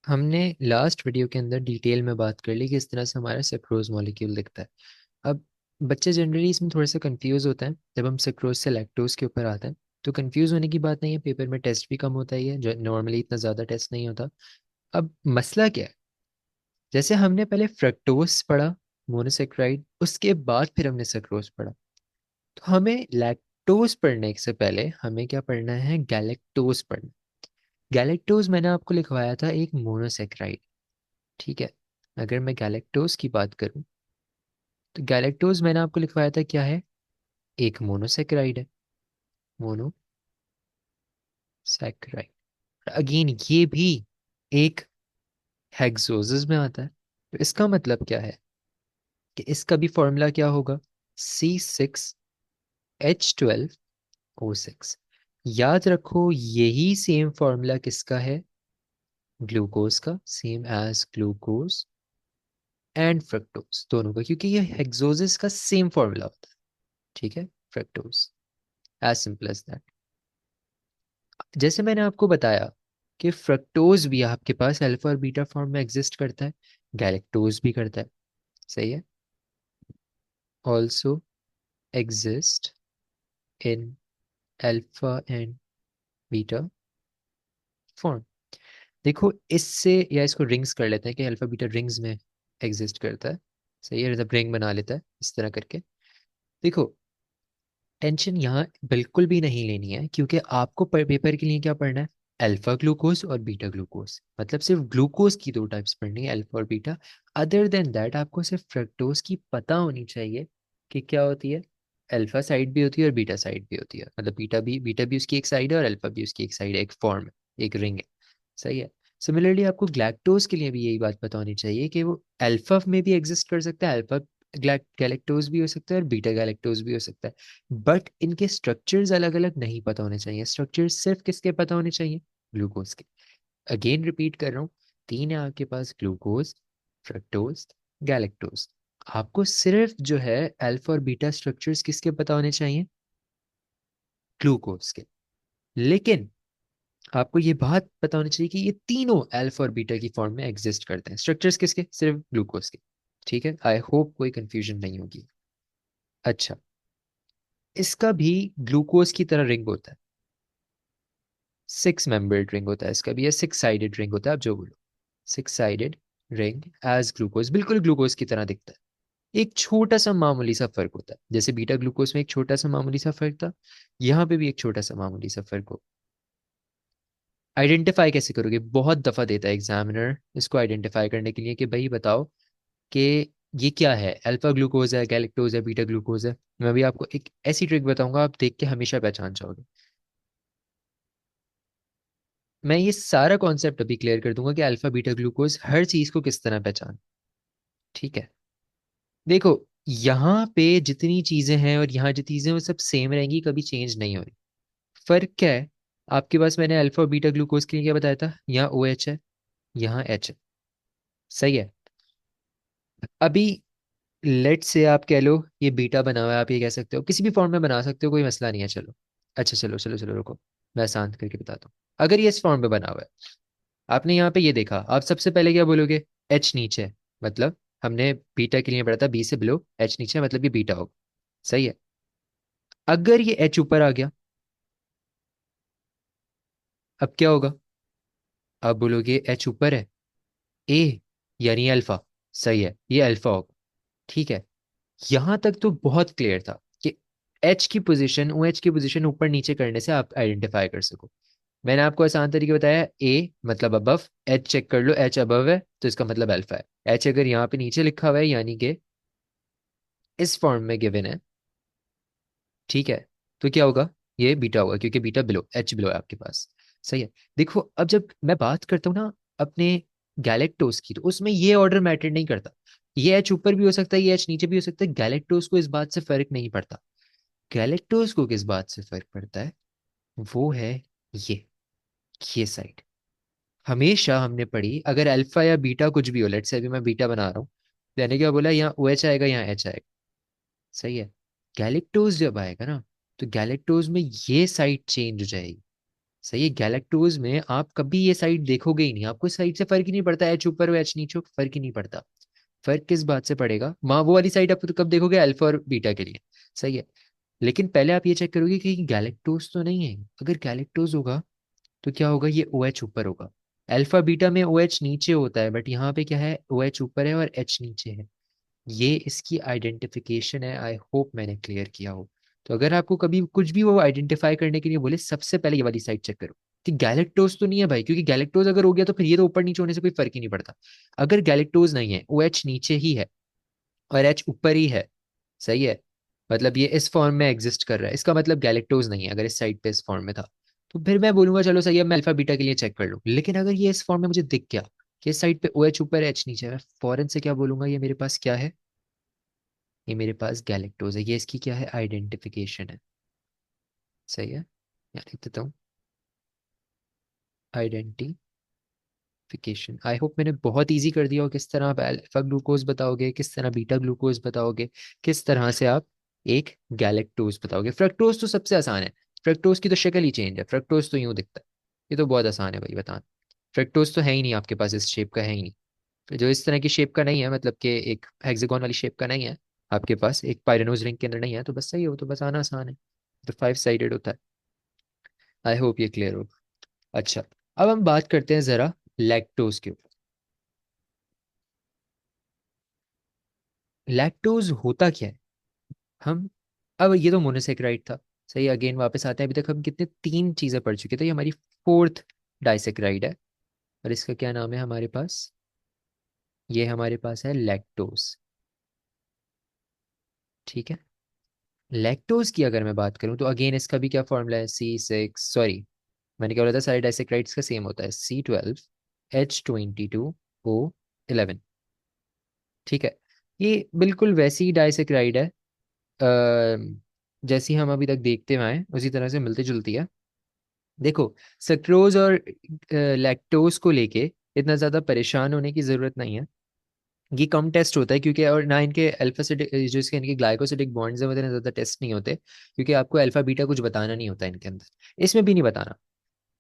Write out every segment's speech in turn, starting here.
हमने last video के अंदर डिटेल में बात कर ली कि इस तरह से हमारा सेक्रोज मॉलिक्यूल दिखता है। अब बच्चे जनरली इसमें थोड़े से कंफ्यूज होते हैं जब हम सेक्रोज से लैक्टोज के ऊपर आते हैं। तो कंफ्यूज होने की बात नहीं है, पेपर में टेस्ट भी कम होता ही है, जो नॉर्मली इतना ज़्यादा टेस्ट नहीं होता। अब मसला क्या है, जैसे हमने पहले फ्रक्टोज पढ़ा, मोनोसेक्राइड, उसके बाद फिर हमने सेक्रोज पढ़ा। तो हमें लैक्टोज पढ़ने से पहले हमें क्या पढ़ना है, गैलेक्टोज पढ़ना। गैलेक्टोज मैंने आपको लिखवाया था एक मोनोसेक्राइड, ठीक है। अगर मैं गैलेक्टोज की बात करूं तो गैलेक्टोज मैंने आपको लिखवाया था क्या है, एक मोनोसेक्राइड है, मोनोसेक्राइड। अगेन ये भी एक हेक्सोसिस में आता है। तो इसका मतलब क्या है कि इसका भी फॉर्मूला क्या होगा, C6H12O6। याद रखो यही सेम फॉर्मूला किसका है, ग्लूकोज का, same as glucose and fructose दोनों का, क्योंकि ये हेक्सोसिस का सेम फॉर्मूला होता है, ठीक है। Fructose, as simple as that. जैसे मैंने आपको बताया कि फ्रक्टोज भी आपके पास अल्फा और बीटा फॉर्म में एग्जिस्ट करता है, गैलेक्टोज भी करता है, सही है। Also exist in alpha and beta form. देखो इससे, या इसको रिंग्स कर लेते हैं कि अल्फा बीटा रिंग्स में एग्जिस्ट करता है, सही है, मतलब रिंग बना लेता है इस तरह करके। देखो टेंशन यहाँ बिल्कुल भी नहीं लेनी है, क्योंकि आपको पेपर के लिए क्या पढ़ना है, अल्फा ग्लूकोज और बीटा ग्लूकोज, मतलब सिर्फ ग्लूकोज की दो टाइप्स पढ़नी है, अल्फा और बीटा। अदर देन दैट आपको सिर्फ फ्रक्टोज की पता होनी चाहिए कि क्या होती है, अल्फा साइड भी होती है और बीटा साइड भी होती है, मतलब बीटा भी उसकी एक साइड है और अल्फा भी उसकी एक साइड है, एक फॉर्म है, एक रिंग है, सही है। सिमिलरली आपको ग्लैक्टोज के लिए भी यही बात पता होनी चाहिए कि वो अल्फा में भी एग्जिस्ट कर सकता है, अल्फा गैलेक्टोज भी हो सकता है और बीटा गैलेक्टोज भी हो सकता है। बट इनके स्ट्रक्चर्स अलग अलग नहीं पता होने चाहिए, स्ट्रक्चर्स सिर्फ किसके पता होने चाहिए, ग्लूकोज के। अगेन रिपीट कर रहा हूँ, तीन है आपके पास, ग्लूकोज, फ्रक्टोज, गैलेक्टोज। आपको सिर्फ जो है अल्फा और बीटा स्ट्रक्चर्स किसके पता होने चाहिए, ग्लूकोज के। लेकिन आपको ये बात पता होनी चाहिए कि ये तीनों अल्फा और बीटा की फॉर्म में एग्जिस्ट करते हैं, स्ट्रक्चर्स किसके, सिर्फ ग्लूकोज के, ठीक है। आई होप कोई कंफ्यूजन नहीं होगी। अच्छा, इसका भी ग्लूकोज की तरह रिंग होता है, सिक्स मेंबर्ड रिंग होता है इसका भी, या सिक्स साइडेड रिंग होता है, आप जो बोलो, six sided ring as glucose, बिल्कुल ग्लूकोज की तरह दिखता है। एक छोटा सा मामूली सा फर्क होता है, जैसे बीटा ग्लूकोज में एक छोटा सा मामूली सा फर्क था, यहाँ पे भी एक छोटा सा मामूली सा फर्क हो। आइडेंटिफाई कैसे करोगे, बहुत दफा देता है एग्जामिनर इसको आइडेंटिफाई करने के लिए कि भाई बताओ कि ये क्या है, अल्फा ग्लूकोज है, गैलेक्टोज है, बीटा ग्लूकोज है। मैं भी आपको एक ऐसी ट्रिक बताऊंगा, आप देख के हमेशा पहचान जाओगे। मैं ये सारा कॉन्सेप्ट अभी क्लियर कर दूंगा कि अल्फा बीटा ग्लूकोज हर चीज को किस तरह पहचान, ठीक है। देखो यहाँ पे जितनी चीजें हैं और यहाँ जो चीजें हैं वो सब सेम रहेंगी, कभी चेंज नहीं हो रही। फर्क क्या है, आपके पास मैंने अल्फा और बीटा ग्लूकोज के लिए क्या बताया था, यहाँ ओ एच है, यहाँ एच है, सही है। अभी लेट से आप कह लो ये बीटा बना हुआ है, आप ये कह सकते हो, किसी भी फॉर्म में बना सकते हो, कोई मसला नहीं है, चलो। अच्छा चलो चलो चलो रुको, मैं आसान करके बताता हूँ। अगर ये इस फॉर्म में बना हुआ है, आपने यहाँ पे ये देखा, आप सबसे पहले क्या बोलोगे, एच नीचे है, मतलब हमने बीटा के लिए पढ़ा था बी से बिलो, एच नीचे है, मतलब ये बीटा होगा, सही है। अगर ये एच ऊपर आ गया, अब क्या होगा, आप बोलोगे एच ऊपर है, ए यानी अल्फा, सही है, ये अल्फा होगा, ठीक है। यहां तक तो बहुत क्लियर था कि एच की पोजीशन, ओ एच की पोजीशन ऊपर नीचे करने से आप आइडेंटिफाई कर सको। मैंने आपको आसान तरीके बताया, ए मतलब अबव, एच चेक कर लो, एच अबव है तो इसका मतलब अल्फा है। एच अगर यहाँ पे नीचे लिखा हुआ है यानी कि इस फॉर्म में गिवन है, ठीक है, तो क्या होगा, ये बीटा होगा, क्योंकि बीटा बिलो, एच बिलो है आपके पास, सही है। देखो अब जब मैं बात करता हूँ ना अपने गैलेक्टोस की, तो उसमें ये ऑर्डर मैटर नहीं करता, ये एच ऊपर भी हो सकता है, ये एच नीचे भी हो सकता है, गैलेक्टोस को इस बात से फर्क नहीं पड़ता। गैलेक्टोस को किस बात से फर्क पड़ता है, वो है ये ये साइड। हमेशा हमने पढ़ी, अगर अल्फा या बीटा कुछ भी हो, लेट्स से अभी मैं बीटा बना रहा हूँ, मैंने क्या बोला, यहाँ ओ एच आएगा, यहाँ एच आएगा, सही है। गैलेक्टोज जब आएगा ना, तो गैलेक्टोज में ये साइड चेंज हो जाएगी, सही है। गैलेक्टोज में आप कभी ये साइड देखोगे ही नहीं, आपको इस साइड से फर्क ही नहीं पड़ता, एच ऊपर हो एच नीचे हो, फर्क ही नहीं पड़ता। फर्क किस बात से पड़ेगा, माँ वो वाली साइड आप तो कब देखोगे, अल्फा और बीटा के लिए। सही है। लेकिन पहले आप ये चेक करोगे कि गैलेक्टोज तो नहीं है। अगर गैलेक्टोज होगा तो क्या होगा, ये ओ एच ऊपर होगा। अल्फा बीटा में ओ एच नीचे होता है, बट यहाँ पे क्या है, ओ एच ऊपर है और एच नीचे है। ये इसकी आइडेंटिफिकेशन है। आई होप मैंने क्लियर किया हो। तो अगर आपको कभी कुछ भी वो आइडेंटिफाई करने के लिए बोले, सबसे पहले ये वाली साइड चेक करो कि गैलेक्टोज तो नहीं है भाई, क्योंकि गैलेक्टोज अगर हो गया तो फिर ये तो ऊपर नीचे होने से कोई फर्क ही नहीं पड़ता। अगर गैलेक्टोज नहीं है, ओ एच नीचे ही है और एच ऊपर ही है, सही है, मतलब ये इस फॉर्म में एग्जिस्ट कर रहा है, इसका मतलब गैलेक्टोज नहीं है। अगर इस साइड पे इस फॉर्म में था तो फिर मैं बोलूंगा चलो सही है, मैं अल्फा बीटा के लिए चेक कर लूँ। लेकिन अगर ये इस फॉर्म में मुझे दिख गया कि इस साइड पे ओ एच ऊपर है एच नीचे है, मैं फौरन से क्या बोलूंगा, ये मेरे पास क्या है, ये मेरे पास गैलेक्टोज है। ये इसकी क्या है, आइडेंटिफिकेशन है। सही है, यहाँ लिख देता हूँ, आइडेंटिफिकेशन। आई होप मैंने बहुत इजी कर दिया हो, किस तरह आप अल्फा ग्लूकोज बताओगे, किस तरह बीटा ग्लूकोज बताओगे, किस तरह से आप एक गैलेक्टोज बताओगे। फ्रक्टोज तो सबसे आसान है, फ्रक्टोज की तो शक्ल ही चेंज है, फ्रक्टोज तो यूं दिखता है। ये तो बहुत आसान है भाई बताना। फ्रक्टोज तो है ही नहीं आपके पास, इस शेप का है ही नहीं। जो इस तरह की शेप का नहीं है, मतलब कि एक हेक्सागोन वाली शेप का नहीं है आपके पास, एक पायरेनोज रिंग के अंदर नहीं है, तो बस सही है, वो तो बस आना आसान है। तो 5 साइडेड होता है। आई होप ये क्लियर हो। अच्छा, अब हम बात करते हैं जरा लैक्टोज के ऊपर। लैक्टोज होता क्या है, हम, अब ये तो मोनोसेक्राइड था। सही, अगेन वापस आते हैं, अभी तक हम कितने, 3 चीजें पढ़ चुके थे, ये हमारी फोर्थ डाइसेक्राइड है। और इसका क्या नाम है हमारे पास, ये हमारे पास है लैक्टोज। ठीक है। लैक्टोज की अगर मैं बात करूं तो अगेन इसका भी क्या फॉर्मूला है, C6, सॉरी मैंने क्या बोला था, सारे डाइसेक्राइड्स का सेम होता है, C12H22O11। ठीक है। ये बिल्कुल वैसी ही डाइसेक्राइड है, जैसी हम अभी तक देखते हुए आए उसी तरह से मिलती जुलती है। देखो, सक्रोज और लैक्टोज को लेके इतना ज़्यादा परेशान होने की ज़रूरत नहीं है। ये कम टेस्ट होता है, क्योंकि और ना इनके अल्फासिडिक, जो इसके इनके ग्लाइकोसिडिक बॉन्ड्स हैं, वो इतने ज़्यादा टेस्ट नहीं होते, क्योंकि आपको अल्फा बीटा कुछ बताना नहीं होता इनके अंदर, इसमें भी नहीं बताना।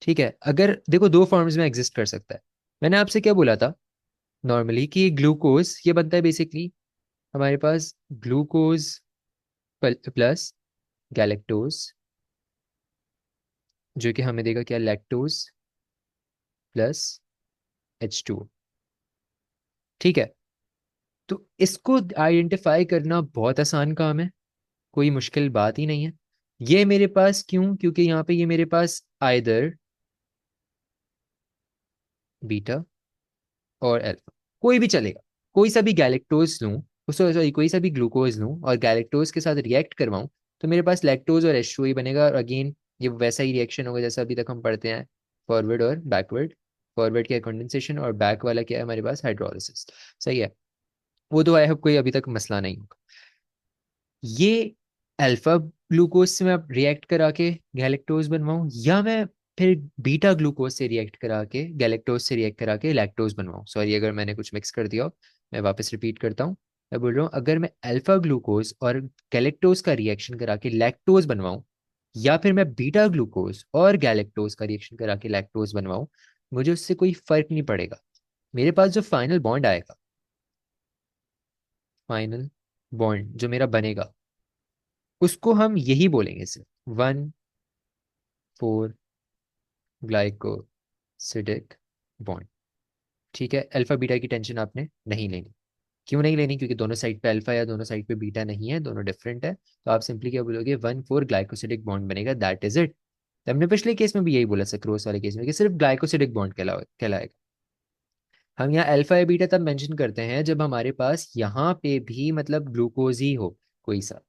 ठीक है। अगर देखो, 2 फॉर्म्स में एग्जिस्ट कर सकता है। मैंने आपसे क्या बोला था नॉर्मली, कि ग्लूकोज ये बनता है बेसिकली हमारे पास ग्लूकोज प्लस गैलेक्टोज, जो कि हमें देगा क्या, लैक्टोज प्लस H2। ठीक है। तो इसको आइडेंटिफाई करना बहुत आसान काम है, कोई मुश्किल बात ही नहीं है। ये मेरे पास क्यों, क्योंकि यहाँ पे ये मेरे पास आइदर बीटा और अल्फा, कोई भी चलेगा। कोई सा भी गैलेक्टोज लूँ, सॉरी कोई सा भी ग्लूकोज लूँ और गैलेक्टोज के साथ रिएक्ट करवाऊँ, तो मेरे पास लैक्टोज और H2 ही बनेगा। और अगेन ये वैसा ही रिएक्शन होगा जैसा अभी तक हम पढ़ते हैं, फॉरवर्ड और बैकवर्ड। फॉरवर्ड क्या है, कंडेंसेशन, और बैक वाला क्या है हमारे पास, हाइड्रोलिसिस। सही है। वो तो आई होप कोई अभी तक मसला नहीं होगा। ये अल्फा ग्लूकोज से मैं अब रिएक्ट करा के गैलेक्टोज बनवाऊं, या मैं फिर बीटा ग्लूकोज से रिएक्ट करा के, गैलेक्टोज से रिएक्ट करा के लैक्टोज बनवाऊं। सॉरी अगर मैंने कुछ मिक्स कर दिया हो, मैं वापस रिपीट करता हूँ। मैं बोल रहा हूँ, अगर मैं अल्फा ग्लूकोज और गैलेक्टोज का रिएक्शन करा के लैक्टोज बनवाऊं, या फिर मैं बीटा ग्लूकोज और गैलेक्टोज का रिएक्शन करा के लैक्टोज बनवाऊं, मुझे उससे कोई फर्क नहीं पड़ेगा। मेरे पास जो फाइनल बॉन्ड आएगा, फाइनल बॉन्ड जो मेरा बनेगा, उसको हम यही बोलेंगे सिर्फ 1,4 ग्लाइकोसिडिक बॉन्ड। ठीक है। अल्फा बीटा की टेंशन आपने नहीं लेनी। क्यों नहीं लेनी, क्योंकि दोनों साइड पे अल्फा या दोनों साइड पे बीटा नहीं है, दोनों डिफरेंट है। तो आप सिंपली क्या बोलोगे, 1,4 ग्लाइकोसिडिक बॉन्ड बनेगा, दैट इज इट। तो हमने पिछले केस में भी यही बोला, सक्रोस वाले केस में, कि सिर्फ ग्लाइकोसिडिक बॉन्ड कहलाएगा। हम यहाँ अल्फा या बीटा तब मेंशन करते हैं जब हमारे पास यहाँ पे भी मतलब ग्लूकोज ही हो कोई सा।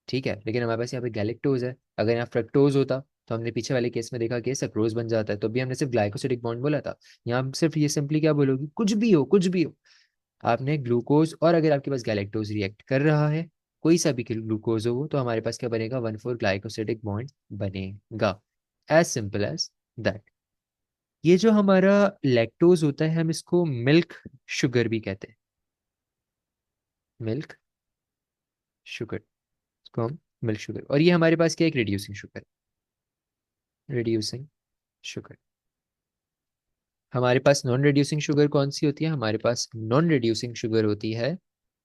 ठीक है। लेकिन हमारे पास यहाँ पे गैलेक्टोज है, अगर यहाँ फ्रक्टोज होता तो हमने पीछे वाले केस में देखा कि सक्रोज बन जाता है, तो भी हमने सिर्फ ग्लाइकोसिडिक बॉन्ड बोला था। यहाँ हम सिर्फ ये सिंपली क्या बोलोगी, कुछ भी हो कुछ भी हो, आपने ग्लूकोज और अगर आपके पास गैलेक्टोज रिएक्ट कर रहा है, कोई सा भी ग्लूकोज हो वो, तो हमारे पास क्या बनेगा, 1,4 ग्लाइकोसिडिक बॉन्ड बनेगा। As simple as that. ये जो हमारा लैक्टोज होता है, हम इसको मिल्क शुगर भी कहते हैं, मिल्क शुगर, इसको हम मिल्क शुगर, और ये हमारे पास क्या है, एक रिड्यूसिंग शुगर, रिड्यूसिंग शुगर। हमारे पास नॉन रिड्यूसिंग शुगर कौन सी होती है? हमारे पास नॉन रिड्यूसिंग शुगर होती है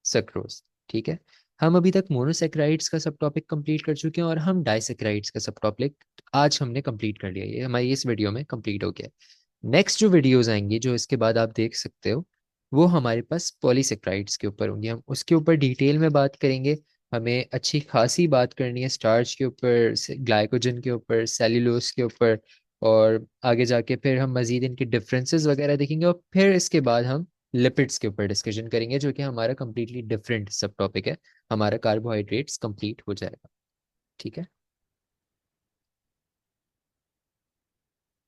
सक्रोज। ठीक है। हम अभी तक मोनोसेक्राइड्स का सब टॉपिक कंप्लीट कर चुके हैं और हम डाइसेक्राइड्स का सब टॉपिक आज हमने कंप्लीट कर लिया। ये हमारी इस वीडियो में कंप्लीट हो गया। नेक्स्ट जो वीडियोस आएंगी जो इसके बाद आप देख सकते हो, वो हमारे पास पॉलीसेक्राइड्स के ऊपर होंगी। हम उसके ऊपर डिटेल में बात करेंगे। हमें अच्छी खासी बात करनी है स्टार्च के ऊपर, ग्लाइकोजन के ऊपर, सेल्यूलोज के ऊपर, और आगे जाके फिर हम मजीद इनके डिफरेंसेस वगैरह देखेंगे, और फिर इसके बाद हम लिपिड्स के ऊपर डिस्कशन करेंगे, जो कि हमारा कंप्लीटली डिफरेंट सब टॉपिक है। हमारा कार्बोहाइड्रेट्स कंप्लीट हो जाएगा। ठीक है।